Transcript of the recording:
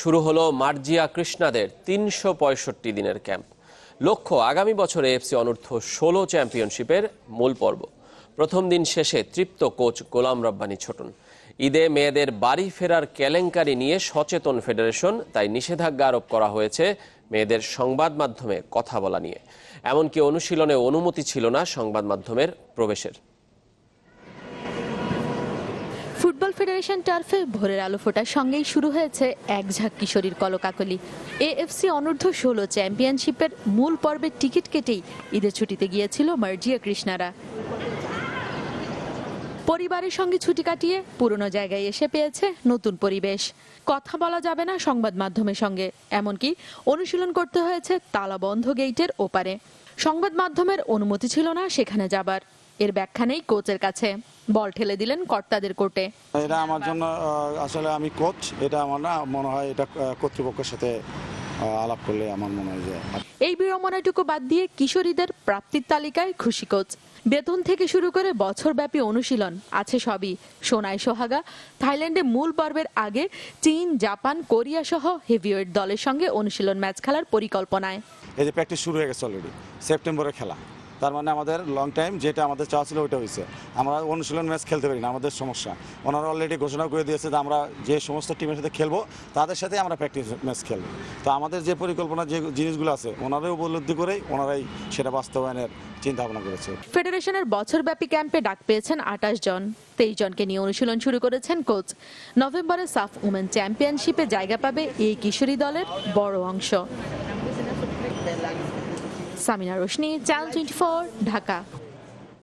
শুরু হলো মার্জিয়া কৃষ্ণাদের ৩৬৫ দিনের ক্যাম্প। লক্ষ্য আগামী বছরে এএফসি অনূর্ধ্ব ১৬ চ্যাম্পিয়নশিপের মূল পর্ব। প্রথম দিন শেষে তৃপ্ত কোচ গোলাম রব্বানী ছোটন। ঈদে মেয়েদের বাড়ি ফেরার কেলেঙ্কারি নিয়ে সচেতন ফেডারেশন, তাই নিষেধাজ্ঞা আরোপ করা হয়েছে মেয়েদের সংবাদ মাধ্যমে কথা বলা নিয়ে। এমনকি অনুশীলনে অনুমতি ছিল না সংবাদ মাধ্যমের প্রবেশের। ফুটবল ফেডারেশন টার্ফে ভোরের আলো ফোটার সঙ্গেই শুরু হয়েছে এক ঝাঁক কিশোরীর কলকাকলি। এএফসি অনূর্ধ্ব ১৬ চ্যাম্পিয়নশিপের মূল পর্বের টিকিট কেটেই ঈদের ছুটিতে গিয়েছিল মার্জিয়া কৃষ্ণারা। পরিবারের সঙ্গে ছুটি কাটিয়ে পুরনো জায়গায় এসে পেয়েছে নতুন পরিবেশ। কথা বলা যাবে না সংবাদ মাধ্যমের সঙ্গে, এমনকি অনুশীলন করতে হয়েছে তালাবন্ধ গেটের ওপারে। সংবাদ মাধ্যমের অনুমতি ছিল না সেখানে যাবার। এর ব্যাখ্যা নেই কোচের কাছে, বল ঠেলে দিলেন কর্তাদের কোর্টে। এটা আমার জন্য আসলে আমি কোচ, এটা আমার না মনে হয় এটা কর্তৃপক্ষের সাথে আলাপ করলে আমার মনে হয় যে এই বিড়ম্বনাটুকু বাদ দিয়ে কিশোরীদের প্রাপ্তির তালিকায় খুশি কোচ। বেতন থেকে শুরু করে বছরব্যাপী অনুশীলন আছে সবই। সোনায় সোহাগা থাইল্যান্ডে মূল পর্বের আগে চীন, জাপান, কোরিয়া সহ হেভিওয়েট দলের সঙ্গে অনুশীলন ম্যাচ খেলার পরিকল্পনায়। এই যে প্র্যাকটিস শুরু হয়ে গেছে অলরেডি, সেপ্টেম্বরে খেলা। তার মানে আমাদের লং টাইম যেটা আমাদের চাওয়া ছিল ওইটা হয়েছে। আমরা অনুশীলন ম্যাচ খেলতে পারি না, আমাদের সমস্যা। ওনারা অলরেডি ঘোষণা করে দিয়েছে যে আমরা যে সমস্ত টিমের সাথে খেলবো তাদের সাথে আমরা প্র্যাকটিস ম্যাচ খেলবো। তো আমাদের যে পরিকল্পনা, যে জিনিসগুলো আছে ওনারাই উপলব্ধি করেই ওনারাই সেটা বাস্তবায়নের চিন্তা ভাবনা করেছে। ফেডারেশনের বছরব্যাপী ক্যাম্পে ডাক পেয়েছেন ২৮ জন। ২৩ জনকে নিয়ে অনুশীলন শুরু করেছেন কোচ। নভেম্বরে সাফ উমেন চ্যাম্পিয়নশিপে জায়গা পাবে এই কিশোরী দলের বড় অংশ। সামিনা রোশনি, চ্যানেল 24, ঢাকা।